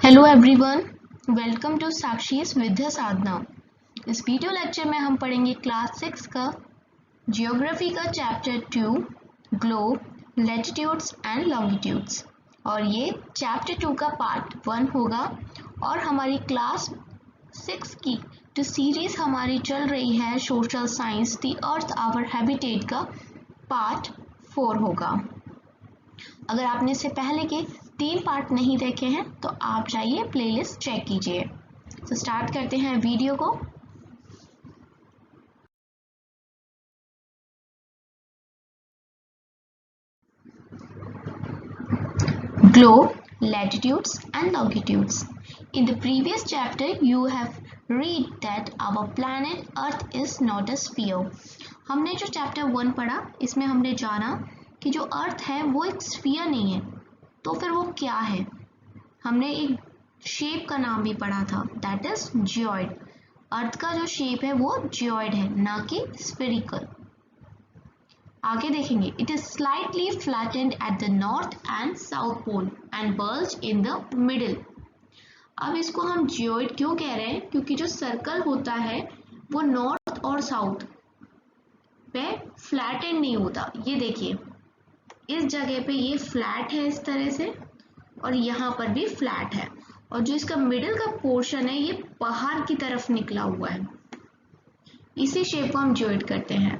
Hello everyone, welcome to साक्षी's विद्या साधना। इस video lecture में हम पढ़ेंगे क्लास 6 का जियोग्राफी का chapter 2 globe, latitudes and longitudes. और ये चैप्टर 2 का पार्ट 1 होगा और हमारी क्लास 6 की जो सीरीज हमारी चल रही है social science the earth our habitat का पार्ट 4 होगा। अगर आपने इससे पहले के 3 पार्ट नहीं देखे हैं तो आप जाइए प्लेलिस्ट चेक कीजिए। तो स्टार्ट करते हैं वीडियो को। Globe, latitudes and longitudes. In the previous chapter you have read that our planet Earth is not a sphere. हमने जो चैप्टर 1 पढ़ा इसमें हमने जाना कि जो अर्थ है वो एक स्फीयर नहीं है, तो फिर वो क्या है। हमने एक शेप का नाम भी पढ़ा था, दैट इज जियोइड। अर्थ का जो शेप है वो जियोइड है, ना कि स्फेरिकल। आगे देखेंगे, it is slightly flattened at the north and south pole and bulge in the middle. अब इसको हम जियोइड क्यों कह रहे हैं, क्योंकि जो सर्कल होता है वो नॉर्थ और साउथ पे फ्लैटेंड नहीं होता। ये देखिए, इस जगह पे ये फ्लैट है इस तरह से और यहाँ पर भी फ्लैट है, और जो इसका मिडिल का पोर्शन है ये बाहर की तरफ निकला हुआ है। इसी शेप को हम जियोइड करते हैं।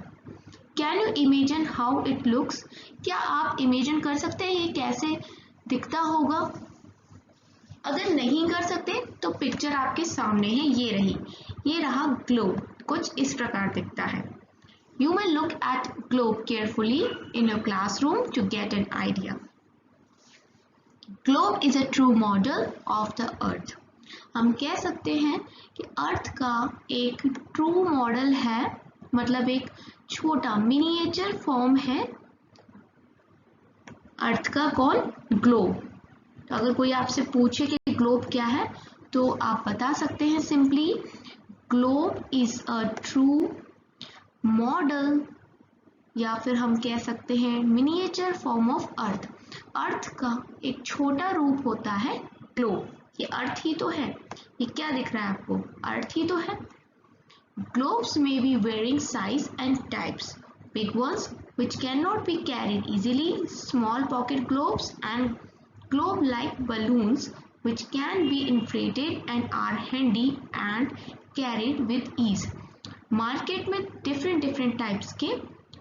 Can you imagine how it looks? क्या आप इमेजिन कर सकते हैं ये कैसे दिखता होगा? अगर नहीं कर सकते तो पिक्चर आपके सामने है, ये रही, ये रहा ग्लोब। कुछ इस प्रकार दिखता है। You may look at globe carefully in your classroom to get an idea. Globe is a true model of the earth. हम कह सकते हैं कि अर्थ का एक ट्रू मॉडल है, मतलब एक छोटा मिनिएचर फॉर्म है अर्थ का। कौन? ग्लोब। तो अगर कोई आपसे पूछे कि ग्लोब क्या है तो आप बता सकते हैं simply, globe is a true model, या फिर हम कह सकते हैं मिनिएचर फॉर्म ऑफ अर्थ। अर्थ का एक छोटा रूप होता है ग्लोब। ये अर्थ ही तो है। ये क्या दिख रहा है आपको? अर्थ ही तो है। Globes may be varying size and types. Big ones which cannot be carried easily, small pocket globes and globe-like balloons which can be inflated and are handy and carried with ease. Market में different types के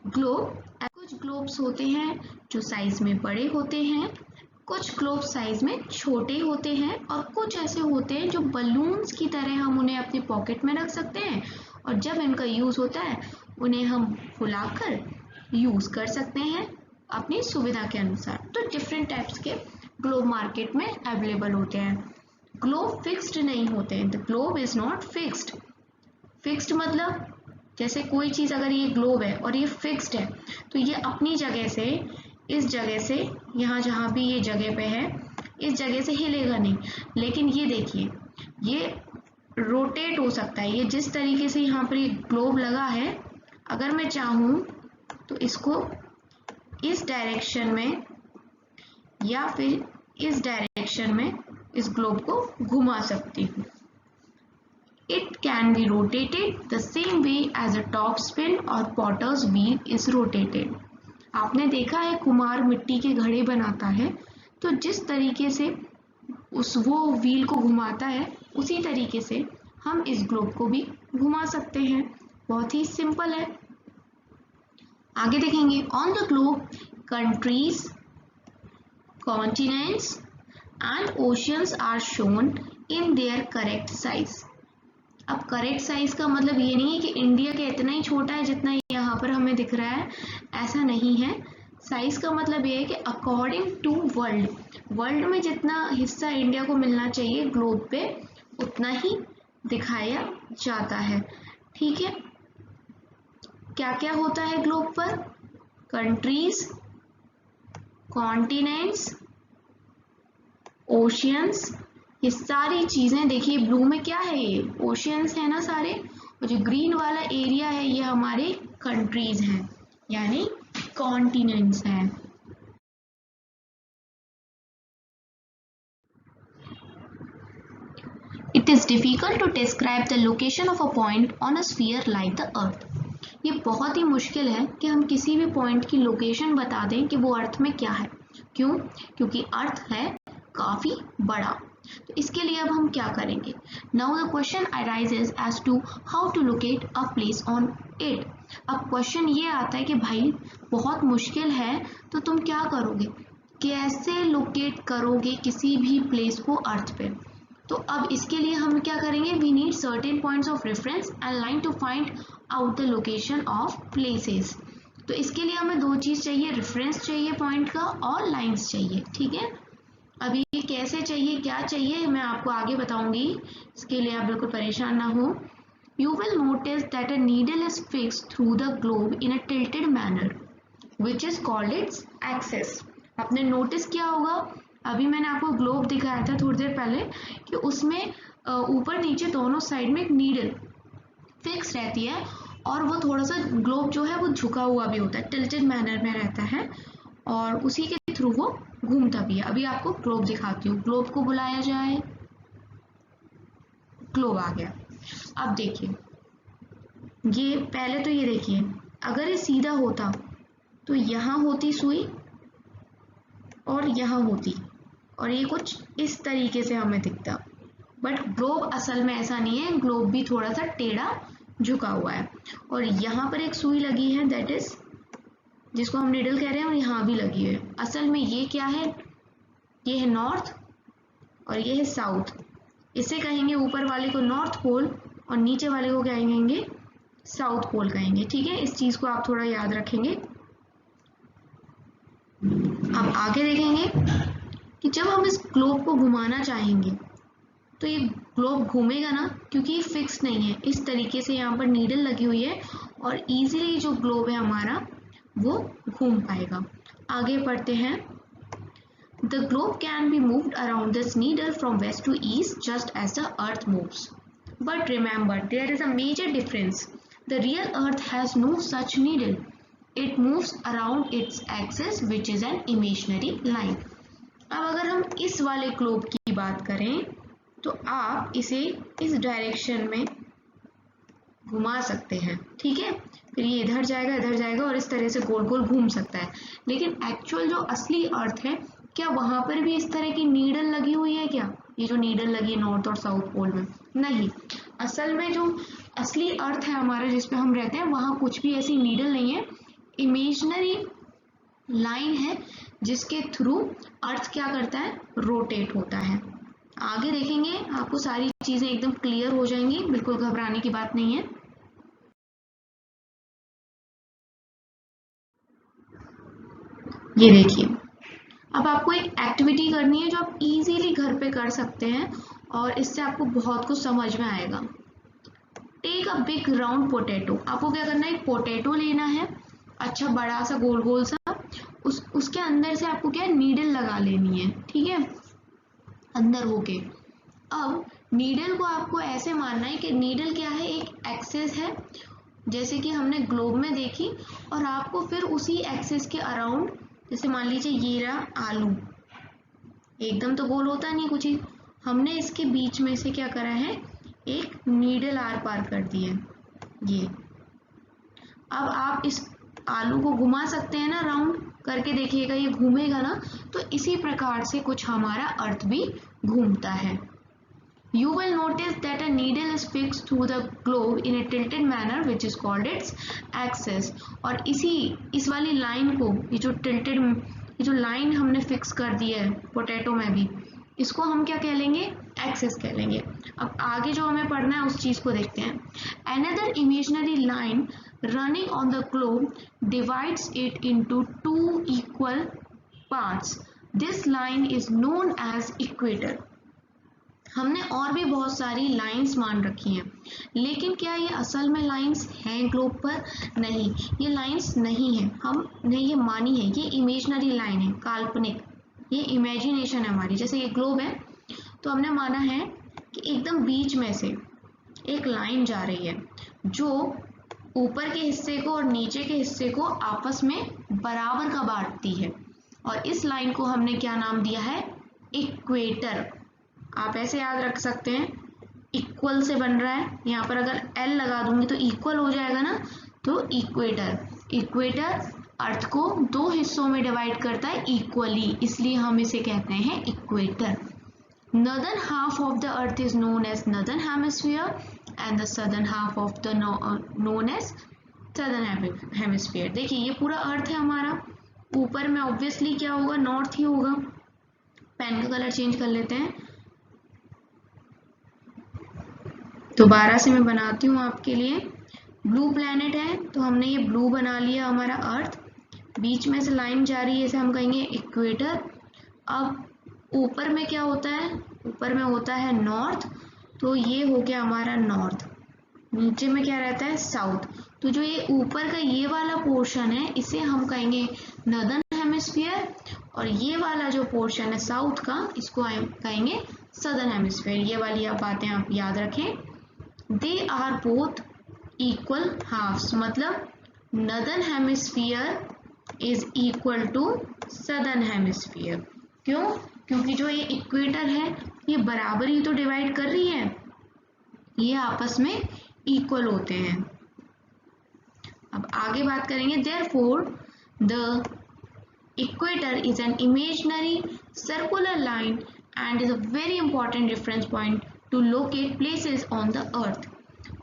globe, कुछ globes होते हैं जो size में बड़े होते हैं, कुछ ग्लोब साइज में छोटे होते हैं, और कुछ ऐसे होते हैं जो बलून्स की तरह हम उन्हें अपने पॉकेट में रख सकते हैं, और जब इनका यूज होता है उन्हें हम फुलाकर यूज कर सकते हैं अपनी सुविधा के अनुसार। तो डिफरेंट टाइप्स के ग्लोब मार्केट में अवेलेबल होते हैं। ग्लोब फिक्स्ड नहीं होते हैं। The globe is not fixed. Fixed मतलब जैसे कोई चीज अगर ये ग्लोब है और ये फिक्स्ड है तो ये अपनी जगह से, इस जगह से यहाँ जहाँ भी ये जगह पे है इस जगह से हिलेगा नहीं। लेकिन ये देखिए, ये रोटेट हो सकता है। ये जिस तरीके से यहाँ पर ये ग्लोब लगा है, अगर मैं चाहूँ तो इसको इस डायरेक्शन में या फिर इस डायरेक्शन में इस ग्लोब को घुमा सकती हूँ। It can be rotated the same way as a top spin or potter's wheel is rotated. आपने देखा है कुम्हार मिट्टी के घड़े बनाता है, तो जिस तरीके से वो व्हील को घुमाता है उसी तरीके से हम इस ग्लोब को भी घुमा सकते हैं। बहुत ही सिंपल है। आगे देखेंगे, on the globe countries, continents and oceans are shown in their correct size. अब करेक्ट साइज का मतलब ये नहीं है कि इंडिया के इतना ही छोटा है जितना यहाँ पर हमें दिख रहा है, ऐसा नहीं है। साइज का मतलब ये है कि अकॉर्डिंग टू वर्ल्ड में जितना हिस्सा इंडिया को मिलना चाहिए ग्लोब पे उतना ही दिखाया जाता है। ठीक है, क्या क्या होता है ग्लोब पर? कंट्रीज, कॉन्टिनेंट्स, ओशियंस, ये सारी चीजें देखिए। ब्लू में क्या है? ये ओशियंस है ना सारे, और जो ग्रीन वाला एरिया है ये हमारे कंट्रीज हैं, यानी कॉन्टिनेंट्स हैं। It is difficult to describe the location of a point on a sphere like the earth. ये बहुत ही मुश्किल है कि हम किसी भी पॉइंट की लोकेशन बता दें कि वो अर्थ में क्या है। क्यों? क्योंकि अर्थ है काफी बड़ा। तो इसके लिए अब हम क्या करेंगे? Now the question arises as to how to locate a place on it. अब क्वेश्चन ये आता है कि भाई बहुत मुश्किल है, तो तुम क्या करोगे, कैसे लोकेट करोगे किसी भी प्लेस को अर्थ पे? तो अब इसके लिए हम क्या करेंगे? We need certain points of reference and line to find out the location of places. तो इसके लिए हमें दो चीज चाहिए, रेफरेंस चाहिए पॉइंट का और लाइंस चाहिए। ठीक है, अभी ये कैसे चाहिए, क्या चाहिए, मैं आपको आगे बताऊंगी, इसके लिए आप बिल्कुल परेशान ना हो। You will notice that a needle is fixed through the globe in a tilted manner, which is called its axis. आपने नोटिस किया होगा, अभी मैंने आपको ग्लोब दिखाया था थोड़ी देर पहले कि उसमें ऊपर नीचे दोनों साइड में एक नीडल फिक्स रहती है और वो थोड़ा सा ग्लोब जो है वो झुका हुआ भी होता है, टिल्टेड मैनर में रहता है और उसी के थ्रू वो घूमता भी है। अभी आपको ग्लोब दिखाती हूँ। ग्लोब को बुलाया जाए, ग्लोब आ गया। अब देखिए, ये पहले तो ये देखिए, अगर ये सीधा होता तो यहाँ होती सुई और यहाँ होती और ये कुछ इस तरीके से हमें दिखता, बट ग्लोब असल में ऐसा नहीं है। ग्लोब भी थोड़ा सा टेढ़ा झुका हुआ है और यहाँ पर एक सुई लगी है, दैट इज जिसको हम नीडल कह रहे हैं, और यहाँ भी लगी है। असल में ये क्या है? ये है नॉर्थ और ये है साउथ। इसे कहेंगे ऊपर वाले को नॉर्थ पोल और नीचे वाले को क्या कहेंगे? साउथ पोल कहेंगे। ठीक है, इस चीज को आप थोड़ा याद रखेंगे। अब आगे देखेंगे कि जब हम इस ग्लोब को घुमाना चाहेंगे तो ये ग्लोब घूमेगा ना, क्योंकि ये फिक्स नहीं है। इस तरीके से यहाँ पर नीडल लगी हुई है और इजीली जो ग्लोब है हमारा वो घूम पाएगा। आगे पढ़ते हैं। The globe can be moved around this needle from west to east just as the earth moves. But remember, there is a major difference. The real earth has no such needle. It moves around its axis, which is an imaginary line. अब अगर हम इस वाले globe की बात करें तो आप इसे इस डायरेक्शन में घुमा सकते हैं। ठीक है, फिर ये इधर जाएगा और इस तरह से गोल गोल घूम सकता है। लेकिन एक्चुअल जो असली अर्थ है, क्या वहां पर भी इस तरह की नीडल लगी हुई है क्या? ये जो नीडल लगी है नॉर्थ और साउथ पोल में, नहीं। असल में जो असली अर्थ है हमारा जिस पे हम रहते हैं, वहां कुछ भी ऐसी नीडल नहीं है। इमेजिनरी लाइन है जिसके थ्रू अर्थ क्या करता है? रोटेट होता है। आगे देखेंगे, आपको सारी चीजें एकदम क्लियर हो जाएंगी, बिल्कुल घबराने की बात नहीं है। ये देखिए, अब आपको एक एक्टिविटी करनी है जो आप इजीली घर पे कर सकते हैं और इससे आपको बहुत कुछ समझ में आएगा। Take a big round potato. आपको क्या करना है? एक पोटैटो लेना है, अच्छा बड़ा सा गोल गोल सा, उसके अंदर से आपको क्या है? नीडल लगा लेनी है। ठीक है, अंदर होके। अब नीडल को आपको ऐसे मानना है कि नीडल क्या है? एक एक्सिस है, जैसे कि हमने ग्लोब में देखी, और आपको फिर उसी एक्सिस के अराउंड, जैसे मान लीजिए ये रहा आलू, एकदम तो गोल होता नहीं कुछ ही, हमने इसके बीच में से क्या करा है? एक नीडल आर पार कर दी है ये। अब आप इस आलू को घुमा सकते हैं ना, राउंड करके देखिएगा, ये घूमेगा ना। तो इसी प्रकार से कुछ हमारा अर्थ भी घूमता है। You will notice that a needle is fixed through the globe in a tilted manner, which is called its axis. और इस वाली लाइन को, ये जो tilted, ये जो लाइन हमने फिक्स कर दी है पोटैटो में भी, इसको हम क्या कह लेंगे? एक्सिस कह लेंगे। अब आगे जो हमें पढ़ना है उस चीज को देखते हैं। Another imaginary line running on the globe divides it into two equal parts. This line is known as equator. हमने और भी बहुत सारी लाइंस मान रखी हैं, लेकिन क्या ये असल में लाइंस हैं ग्लोब पर? नहीं, ये लाइंस नहीं है, हमने ये मानी है, ये इमेजिनरी लाइन है, काल्पनिक, ये इमेजिनेशन है हमारी। जैसे ये ग्लोब है तो हमने माना है कि एकदम बीच में से एक लाइन जा रही है जो ऊपर के हिस्से को और नीचे के हिस्से को आपस में बराबर का बांटती है, और इस लाइन को हमने क्या नाम दिया है? इक्वेटर। आप ऐसे याद रख सकते हैं इक्वल से बन रहा है, यहाँ पर अगर एल लगा दूंगी तो इक्वल हो जाएगा ना, तो इक्वेटर अर्थ को दो हिस्सों में डिवाइड करता है इक्वली, इसलिए हम इसे कहते हैं equator. Northern half of the earth is known as northern hemisphere and the southern half of the known as southern hemisphere। देखिए ये पूरा अर्थ है हमारा, ऊपर में ऑब्वियसली क्या होगा, नॉर्थ ही होगा। पेन का कलर चेंज कर लेते हैं, दोबारा से मैं बनाती हूँ आपके लिए। ब्लू प्लैनेट है तो हमने ये ब्लू बना लिया हमारा अर्थ, बीच में से लाइन जा रही है, इसे हम कहेंगे इक्वेटर। अब ऊपर में क्या होता है, ऊपर में होता है नॉर्थ, तो ये हो गया हमारा नॉर्थ। नीचे में क्या रहता है, साउथ। तो जो ये ऊपर का ये वाला पोर्शन है इसे हम कहेंगे नॉर्दर्न हेमिस्फीयर, और ये वाला जो पोर्शन है साउथ का इसको हम कहेंगे सदर्न हेमिस्फीयर। ये वाली आप बातें आप याद रखें। They are both equal halves, मतलब northern hemisphere is equal to southern hemisphere. क्यों? क्योंकि जो ये इक्वेटर है ये बराबरी तो डिवाइड कर रही है, ये आपस में इक्वल होते हैं। अब आगे बात करेंगे। Therefore the equator is an imaginary circular line and is a very important reference point two locate places on the earth.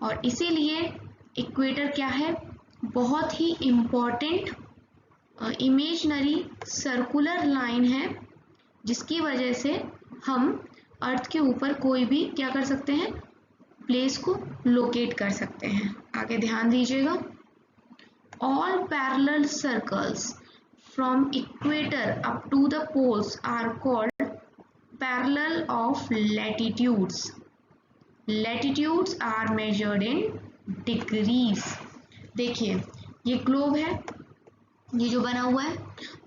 और इसीलिए इक्वेटर क्या है, बहुत ही इम्पॉर्टेंट इमेजिनरी सर्कुलर लाइन है, जिसकी वजह से हम अर्थ के ऊपर कोई भी क्या कर सकते हैं, प्लेस को लोकेट कर सकते हैं। आगे ध्यान दीजिएगा। All parallel circles from equator up to the poles are called parallel of latitudes. Latitudes are measured in degrees. देखिए ये ग्लोब है, ये जो बना हुआ है,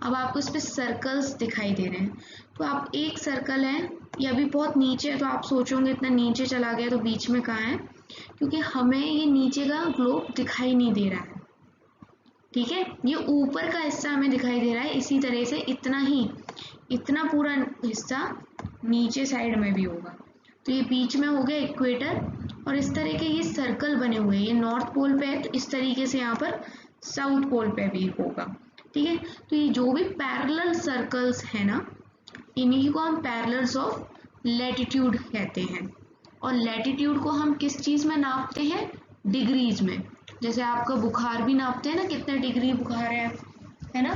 अब आपको इस पे सर्कल्स दिखाई दे रहे हैं। तो आप एक सर्कल है, ये अभी बहुत नीचे है, तो आप सोचोगे इतना नीचे चला गया तो बीच में कहाँ है, क्योंकि हमें ये नीचे का ग्लोब दिखाई नहीं दे रहा है, ठीक है। ये ऊपर का हिस्सा हमें दिखाई दे रहा है, इसी तरह से इतना पूरा हिस्सा नीचे साइड में भी होगा। तो ये बीच में हो गया इक्वेटर, और इस तरह के ये सर्कल बने हुए हैं। ये नॉर्थ पोल पे है तो इस तरीके से यहाँ पर साउथ पोल पे भी होगा, ठीक है। तो ये जो भी पैरेलल सर्कल्स है ना, इन्हीं को हम पैरेलल्स ऑफ लैटिट्यूड कहते हैं। और लैटिट्यूड को हम किस चीज में नापते हैं, डिग्रीज में। जैसे आपका बुखार भी नापते हैं ना, कितने डिग्री बुखार है ना,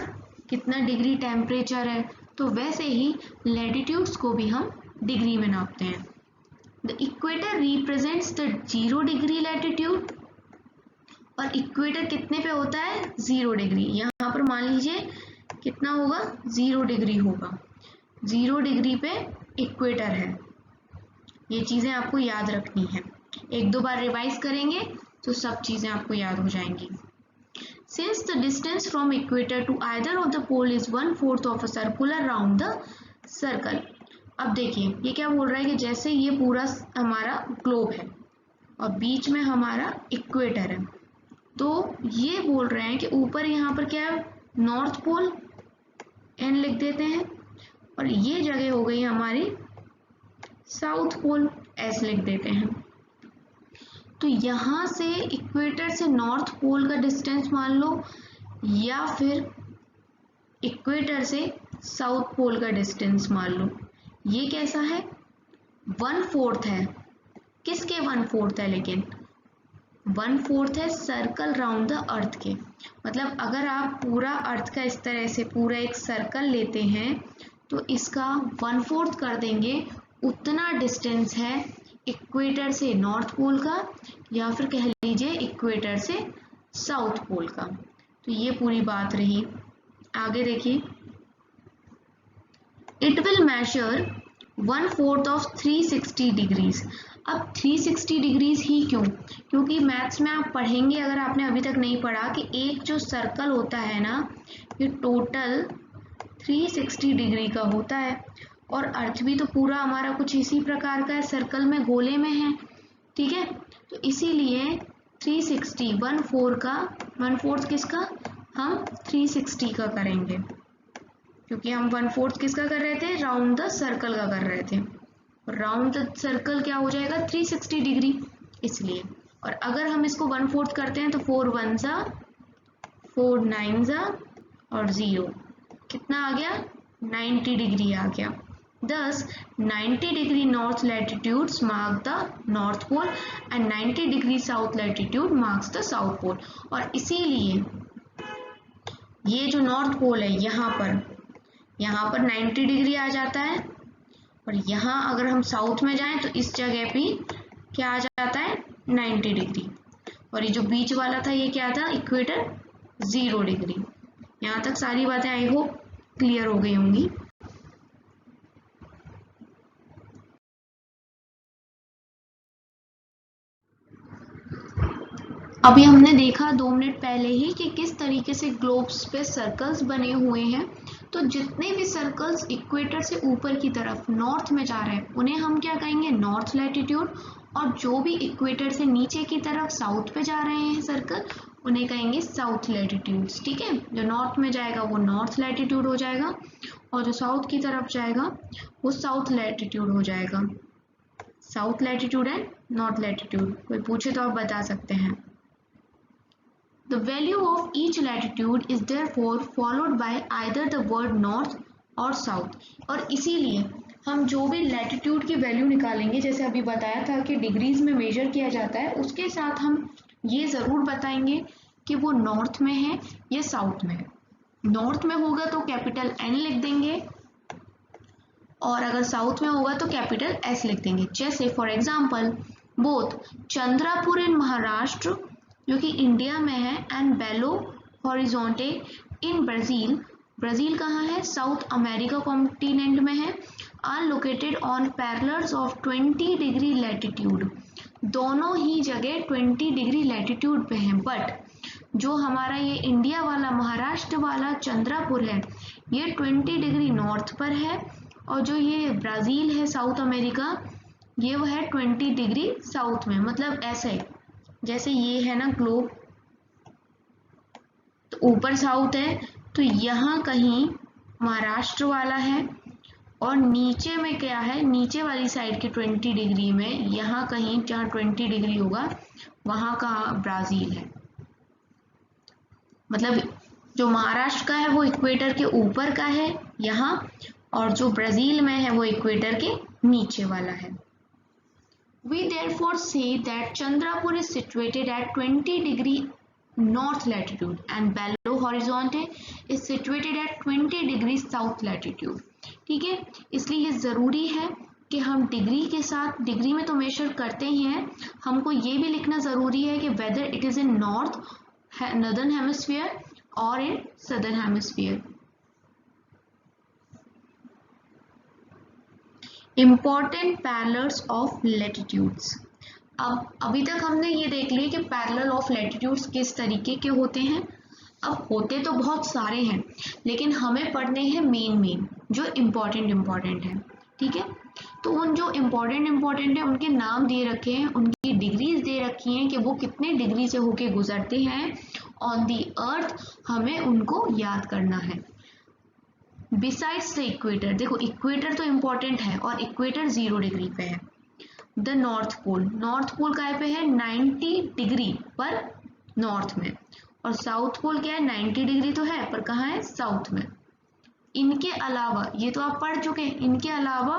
कितना डिग्री टेम्परेचर है, तो वैसे ही लैटिट्यूड्स को भी हम डिग्री में नापते हैं। The equator represents the 0 degree latitude, और इक्वेटर कितने पे होता है, 0 डिग्री। यहाँ पर मान लीजिए कितना होगा, 0 डिग्री होगा, 0 डिग्री पे इक्वेटर है। ये चीजें आपको याद रखनी है, एक दो बार रिवाइज करेंगे तो सब चीजें आपको याद हो जाएंगी। Since the distance from equator to either of the pole is 1/4 of a circular round the circle। अब देखिए ये क्या बोल रहा है कि जैसे ये पूरा हमारा ग्लोब है और बीच में हमारा इक्वेटर है, तो ये बोल रहे हैं कि ऊपर यहाँ पर क्या है, नॉर्थ पोल, एन लिख देते हैं, और ये जगह हो गई हमारी साउथ पोल, एस लिख देते हैं। तो यहाँ से इक्वेटर से नॉर्थ पोल का डिस्टेंस मान लो, या फिर इक्वेटर से साउथ पोल का डिस्टेंस मान लो। ये कैसा है, 1/4 है। किसके 1/4 है, लेकिन 1/4 है सर्कल राउंड द अर्थ के। मतलब अगर आप पूरा अर्थ का इस तरह से पूरा एक सर्कल लेते हैं तो इसका 1/4 कर देंगे, उतना डिस्टेंस है इक्वेटर से नॉर्थ पोल का, या फिर कह लीजिए इक्वेटर से साउथ पोल का। तो ये पूरी बात रही। आगे देखिए, it will measure 1/4 of 360 degrees. अब 360 डिग्रीज ही क्यों, क्योंकि मैथ्स में आप पढ़ेंगे, अगर आपने अभी तक नहीं पढ़ा, कि एक जो सर्कल होता है ना, ये टोटल 360 डिग्री का होता है, और अर्थ भी तो पूरा हमारा कुछ इसी प्रकार का है, सर्कल में, गोले में है, ठीक है। तो इसीलिए 360 1/4 किसका, हम 360 का करेंगे, क्योंकि हम 1/4 किसका कर रहे थे, राउंड द सर्कल का कर रहे थे। राउंड द सर्कल क्या हो जाएगा 360 डिग्री, इसलिए। और अगर हम इसको 1/4 करते हैं तो 4 1 जा 4 9 जा और 0, कितना आ गया 90 डिग्री आ गया। Thus 90 degree north latitudes mark the north pole and 90 degree south latitude marks the south pole। और इसीलिए ये जो नॉर्थ पोल है यहाँ पर 90 डिग्री आ जाता है, और यहाँ अगर हम साउथ में जाएं तो इस जगह पे क्या आ जाता है 90 डिग्री, और ये जो बीच वाला था ये क्या था इक्वेटर 0 डिग्री। यहाँ तक सारी बातें आई होप क्लियर हो गई होंगी। अभी हमने देखा 2 मिनट पहले ही कि किस तरीके से ग्लोब्स पे सर्कल्स बने हुए हैं। तो जितने भी सर्कल्स इक्वेटर से ऊपर की तरफ नॉर्थ में जा रहे हैं उन्हें हम क्या कहेंगे नॉर्थ लैटिट्यूड, और जो भी इक्वेटर से नीचे की तरफ साउथ पे जा रहे हैं सर्कल उन्हें कहेंगे साउथ लैटिट्यूड्स। ठीक है, जो नॉर्थ में जाएगा वो नॉर्थ लैटिट्यूड हो जाएगा, और जो साउथ की तरफ जाएगा वो साउथ लैटिट्यूड हो जाएगा। South latitude and north latitude, कोई पूछे तो आप बता सकते हैं। The value of each latitude is therefore followed by either the word north or south। और इसीलिए हम जो भी लैटिट्यूड की वैल्यू निकालेंगे, जैसे अभी बताया था कि डिग्रीज में मेजर किया जाता है, उसके साथ हम ये ज़रूर बताएंगे कि वो नॉर्थ में है या साउथ में है। नॉर्थ में होगा तो कैपिटल N लिख देंगे, और अगर साउथ में होगा तो कैपिटल S लिख देंगे। जैसे for example both Chandrapur in Maharashtra जो कि इंडिया में है and Belo Horizonte in Brazil, Brazil कहाँ है साउथ अमेरिका कॉन्टिनेंट में है, are located on parallels of 20 degree latitude. दोनों ही जगह 20 डिग्री लैटिट्यूड पे हैं, बट जो हमारा ये इंडिया वाला महाराष्ट्र वाला चंद्रापुर है ये 20 डिग्री नॉर्थ पर है, और जो ये ब्राज़ील है साउथ अमेरिका ये वो है 20 डिग्री साउथ में। मतलब ऐसे जैसे ये है ना ग्लोब, तो ऊपर साउथ है तो यहाँ कहीं महाराष्ट्र वाला है, और नीचे में क्या है नीचे वाली साइड के 20 डिग्री में यहाँ कहीं जहाँ 20 डिग्री होगा वहाँ का ब्राज़ील है। मतलब जो महाराष्ट्र का है वो इक्वेटर के ऊपर का है यहाँ, और जो ब्राज़ील में है वो इक्वेटर के नीचे वाला है। We therefore say that Chandrapur is situated at 20 degree north latitude and Belo Horizonte is situated at 20 degree south latitude। ठीक है, इसलिए ये ज़रूरी है कि हम डिग्री के साथ, डिग्री में तो मेजर करते ही हैं, हमको ये भी लिखना ज़रूरी है कि whether it is in northern hemisphere और in southern hemisphere. Important parallels of latitudes. अब अभी तक हमने ये देख लिया कि पैरेलल ऑफ लैटिट्यूड्स किस तरीके के होते हैं। अब होते तो बहुत सारे हैं लेकिन हमें पढ़ने हैं मेन जो इम्पॉर्टेंट है। ठीक है, तो उन जो इम्पॉर्टेंट है उनके नाम दे रखे हैं, उनकी डिग्रीज दे रखी हैं कि वो कितने डिग्री से होके गुजरते हैं ऑन दी अर्थ, हमें उनको याद करना है। बिसाइड्स द इक्वेटर, देखो इक्वेटर तो इम्पोर्टेंट है और इक्वेटर 0 डिग्री पे है। द नॉर्थ पोल काय पे है 90 डिग्री पर नॉर्थ में, और साउथ पोल क्या है 90 डिग्री तो है पर कहाँ है साउथ में। इनके अलावा ये तो आप पढ़ चुके हैं, इनके अलावा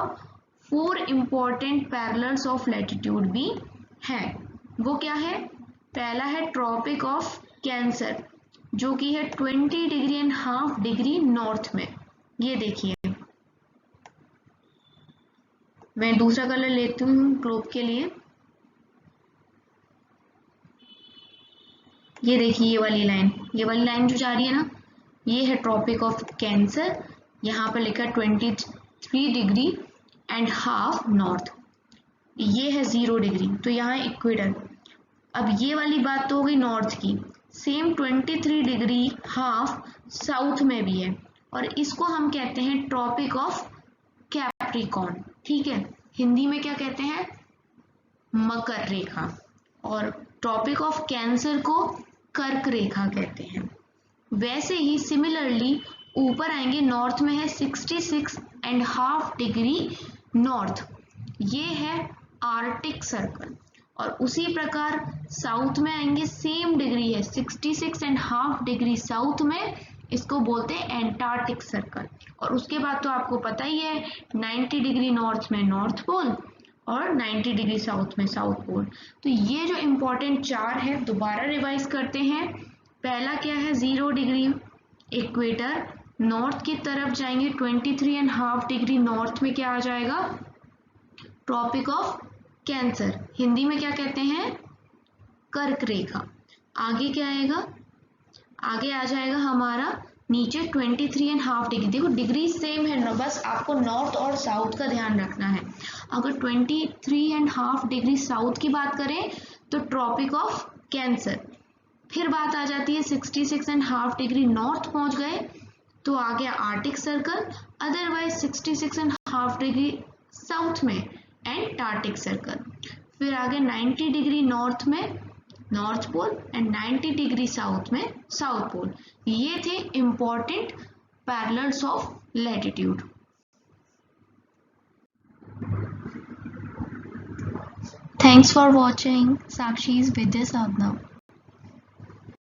4 इम्पोर्टेंट पैरेलल्स ऑफ लैटिट्यूड भी हैं। वो क्या है, पहला है ट्रॉपिक ऑफ कैंसर जो कि है 20 degree and half degree north में। ये देखिए मैं दूसरा कलर लेती हूँ ग्लोब के लिए, ये देखिए ये वाली लाइन जो जा रही है ना, ये है ट्रॉपिक ऑफ कैंसर। यहाँ पर लिखा 23 डिग्री एंड हाफ नॉर्थ, ये है 0 डिग्री, तो यहाँ इक्वेटर। अब ये वाली बात तो हो गई नॉर्थ की, सेम 23 डिग्री हाफ साउथ में भी है, और इसको हम कहते हैं ट्रॉपिक ऑफ कैप्रिकॉर्न। ठीक है, हिंदी में क्या कहते हैं मकर रेखा, और ट्रॉपिक ऑफ कैंसर को कर्क रेखा कहते हैं। वैसे ही सिमिलरली ऊपर आएंगे, नॉर्थ में है 66 एंड हाफ डिग्री नॉर्थ, ये है आर्टिक सर्कल। और उसी प्रकार साउथ में आएंगे, सेम डिग्री है 66.5 डिग्री साउथ में, इसको बोलते हैं एंटार्क्टिक सर्कल। और उसके बाद तो आपको पता ही है 90 डिग्री नॉर्थ में नॉर्थ पोल और 90 डिग्री साउथ में साउथ पोल। तो ये जो इम्पोर्टेंट 4 है दोबारा रिवाइज करते हैं। पहला क्या है 0 डिग्री इक्वेटर, नॉर्थ की तरफ जाएंगे 23.5 डिग्री नॉर्थ में क्या आ जाएगा, ट्रॉपिक ऑफ कैंसर, हिंदी में क्या कहते हैं, कर्क रेखा। आगे क्या आएगा, आगे आ जाएगा हमारा नीचे 23.5 डिग्री, देखो डिग्री सेम है ना, बस आपको नॉर्थ और साउथ का ध्यान रखना है। अगर 23.5 डिग्री साउथ की बात करें तो ट्रॉपिक ऑफ कैंसर। फिर बात आ जाती है 66.5 डिग्री नॉर्थ पहुंच गए तो आ गया arctic circle, otherwise 66.5 degree south में एंटार्क्टिक सर्कल। फिर आगे 90 डिग्री नॉर्थ में north pole and 90 degree south में साउथ पोल। ये थे important parallels of latitude. Thanks for watching Sakshi's Vidya Sadhana.